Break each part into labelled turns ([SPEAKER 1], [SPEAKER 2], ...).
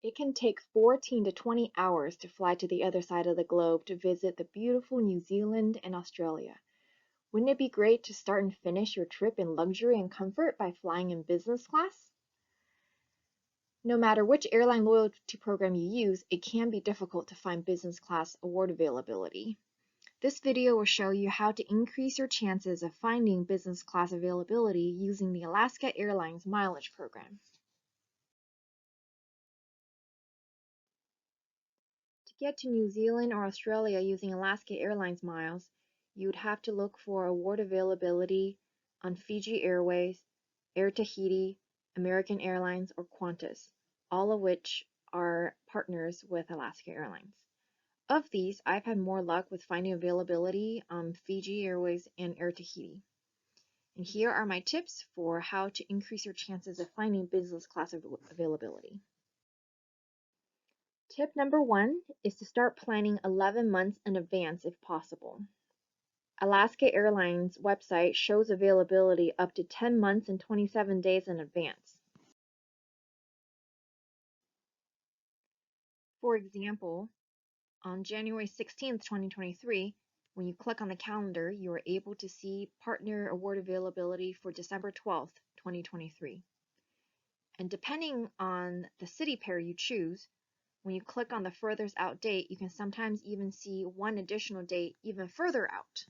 [SPEAKER 1] It can take 14 to 20 hours to fly to the other side of the globe to visit the beautiful New Zealand and Australia. Wouldn't it be great to start and finish your trip in luxury and comfort by flying in business class? No matter which airline loyalty program you use, it can be difficult to find business class award availability. This video will show you how to increase your chances of finding business class availability using the Alaska Airlines mileage program. To get to New Zealand or Australia using Alaska Airlines miles, you would have to look for award availability on Fiji Airways, Air Tahiti, American Airlines, or Qantas, all of which are partners with Alaska Airlines. Of these, I've had more luck with finding availability on Fiji Airways and Air Tahiti. And here are my tips for how to increase your chances of finding business class availability. Tip number 1 is to start planning 11 months in advance if possible. Alaska Airlines website shows availability up to 10 months and 27 days in advance. For example, on January 16, 2023, when you click on the calendar, you are able to see partner award availability for December 12, 2023. And depending on the city pair you choose, when you click on the furthest out date, you can sometimes even see one additional date even further out.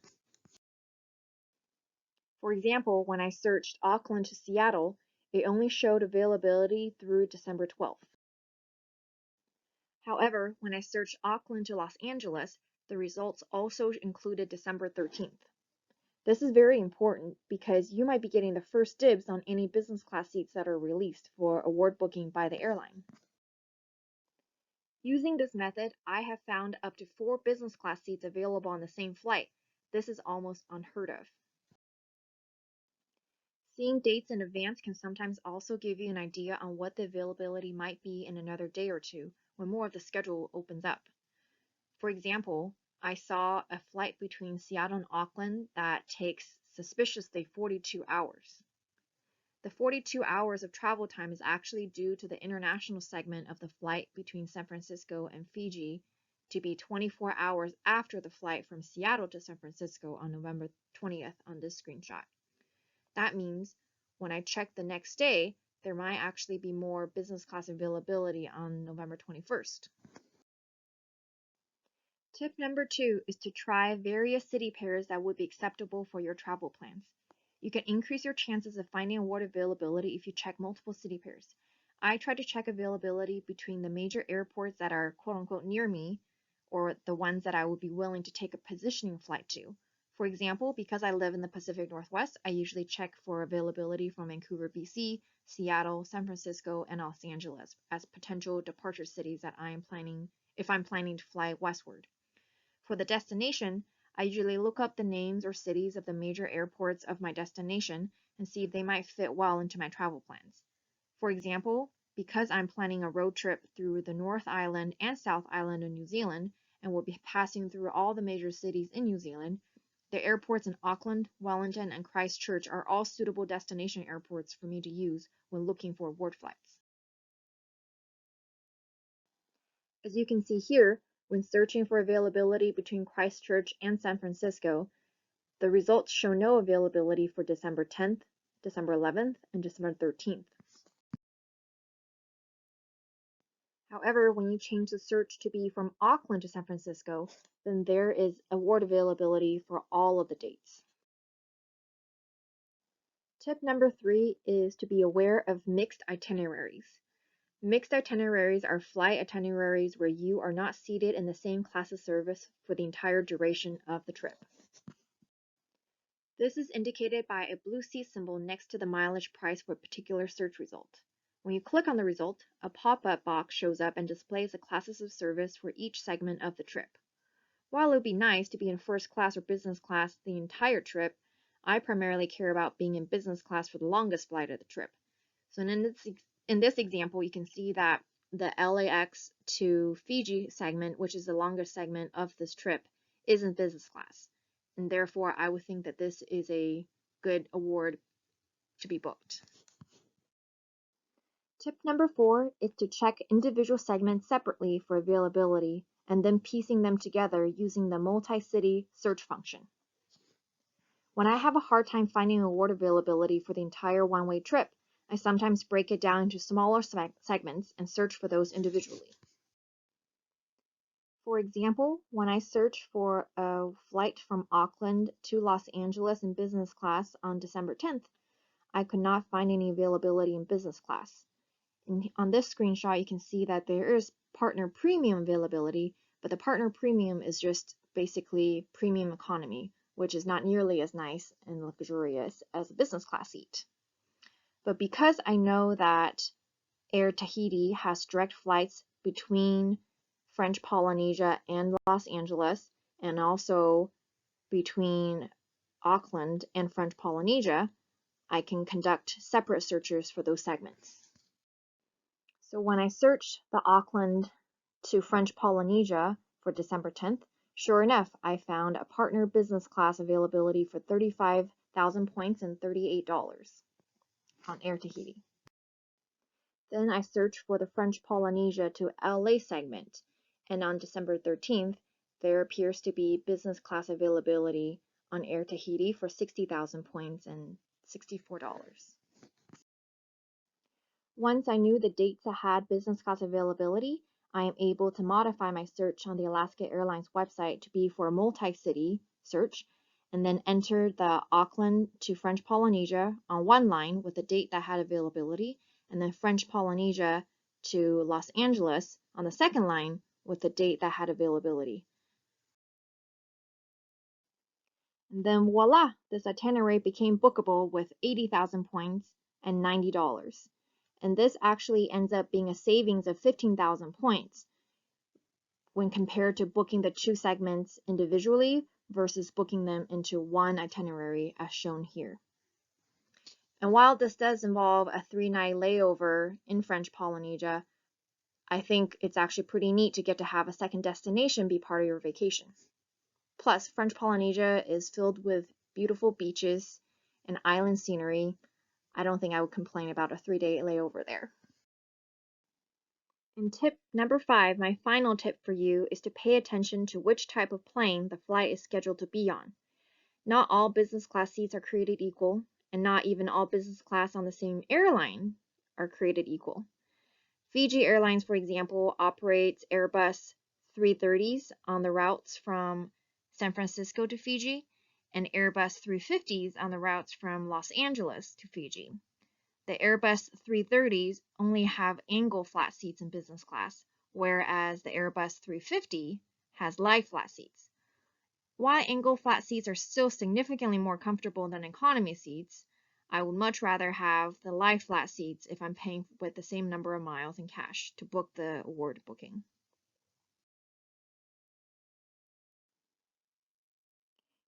[SPEAKER 1] For example, when I searched Auckland to Seattle, it only showed availability through December 12th. However, when I searched Auckland to Los Angeles, the results also included December 13th. This is very important because you might be getting the first dibs on any business class seats that are released for award booking by the airline. Using this method, I have found up to 4 business class seats available on the same flight. This is almost unheard of. Seeing dates in advance can sometimes also give you an idea on what the availability might be in another day or two when more of the schedule opens up. For example, I saw a flight between Seattle and Auckland that takes suspiciously 42 hours. The 42 hours of travel time is actually due to the international segment of the flight between San Francisco and Fiji to be 24 hours after the flight from Seattle to San Francisco on November 20th on this screenshot. That means when I check the next day, there might actually be more business class availability on November 21st. Tip number 2 is to try various city pairs that would be acceptable for your travel plans. You can increase your chances of finding award availability if you check multiple city pairs. I try to check availability between the major airports that are quote-unquote near me, or the ones that I would be willing to take a positioning flight to. For example, because I live in the Pacific Northwest, I usually check for availability from Vancouver, BC, Seattle, San Francisco, and Los Angeles as potential departure cities that if I'm planning to fly westward. For the destination, I usually look up the names or cities of the major airports of my destination and see if they might fit well into my travel plans. For example, because I'm planning a road trip through the North Island and South Island of New Zealand and will be passing through all the major cities in New Zealand, the airports in Auckland, Wellington, and Christchurch are all suitable destination airports for me to use when looking for award flights. As you can see here, when searching for availability between Christchurch and San Francisco, the results show no availability for December 10th, December 11th, and December 13th. However, when you change the search to be from Auckland to San Francisco, then there is award availability for all of the dates. Tip number 3 is to be aware of mixed itineraries. Mixed itineraries are flight itineraries where you are not seated in the same class of service for the entire duration of the trip. This is indicated by a blue seat symbol next to the mileage price for a particular search result. When you click on the result, a pop-up box shows up and displays the classes of service for each segment of the trip. While it would be nice to be in first class or business class the entire trip, I primarily care about being in business class for the longest flight of the trip. So in this example, you can see that the LAX to Fiji segment, which is the longest segment of this trip, is in business class. And therefore, I would think that this is a good award to be booked. Tip number 4 is to check individual segments separately for availability and then piecing them together using the multi-city search function. When I have a hard time finding award availability for the entire one-way trip, I sometimes break it down into smaller segments and search for those individually. For example, when I searched for a flight from Auckland to Los Angeles in business class on December 10th, I could not find any availability in business class. On this screenshot, you can see that there is partner premium availability, but the partner premium is just basically premium economy, which is not nearly as nice and luxurious as a business class seat. But because I know that Air Tahiti has direct flights between French Polynesia and Los Angeles, and also between Auckland and French Polynesia, I can conduct separate searches for those segments. So when I searched the Auckland to French Polynesia for December 10th, sure enough, I found a partner business class availability for 35,000 points and $38 on Air Tahiti. Then I searched for the French Polynesia to LA segment, and on December 13th, there appears to be business class availability on Air Tahiti for 60,000 points and $64. Once I knew the dates that had business class availability, I am able to modify my search on the Alaska Airlines website to be for a multi-city search, and then enter the Auckland to French Polynesia on one line with the date that had availability, and then French Polynesia to Los Angeles on the second line with the date that had availability. And then voila, this itinerary became bookable with 80,000 points and $90. And this actually ends up being a savings of 15,000 points when compared to booking the two segments individually versus booking them into one itinerary as shown here. And while this does involve a 3-night layover in French Polynesia, I think it's actually pretty neat to get to have a second destination be part of your vacation. Plus, French Polynesia is filled with beautiful beaches and island scenery. I don't think I would complain about a 3-day layover there. And tip number 5, my final tip for you, is to pay attention to which type of plane the flight is scheduled to be on. Not all business class seats are created equal, and not even all business class on the same airline are created equal. Fiji Airlines, for example, operates Airbus 330s on the routes from San Francisco to Fiji, and Airbus 350s on the routes from Los Angeles to Fiji. The Airbus 330s only have angle flat seats in business class, whereas the Airbus 350 has lie flat seats. While angle flat seats are still significantly more comfortable than economy seats, I would much rather have the lie flat seats if I'm paying with the same number of miles in cash to book the award booking.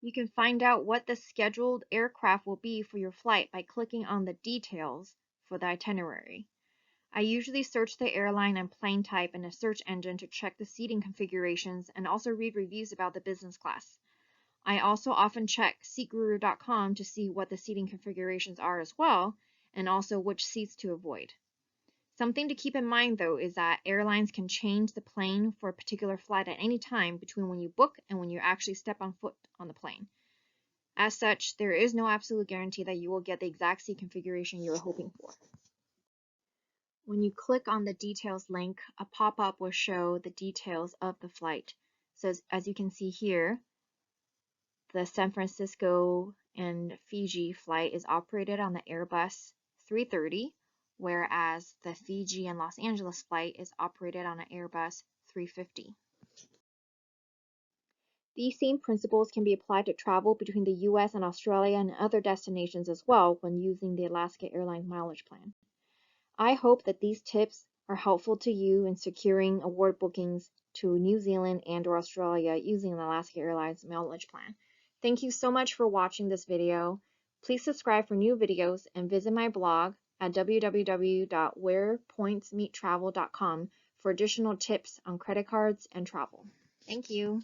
[SPEAKER 1] You can find out what the scheduled aircraft will be for your flight by clicking on the details for the itinerary. I usually search the airline and plane type in a search engine to check the seating configurations and also read reviews about the business class. I also often check seatguru.com to see what the seating configurations are as well, and also which seats to avoid. Something to keep in mind though is that airlines can change the plane for a particular flight at any time between when you book and when you actually step on foot on the plane. As such, there is no absolute guarantee that you will get the exact seat configuration you are hoping for. When you click on the details link, a pop-up will show the details of the flight. So as you can see here, the San Francisco and Fiji flight is operated on the Airbus 330, whereas the Fiji and Los Angeles flight is operated on an Airbus 350. These same principles can be applied to travel between the US and Australia and other destinations as well when using the Alaska Airlines mileage plan. I hope that these tips are helpful to you in securing award bookings to New Zealand and or Australia using the Alaska Airlines mileage plan. Thank you so much for watching this video. Please subscribe for new videos and visit my blog at www.wherepointsmeettravel.com for additional tips on credit cards and travel. Thank you.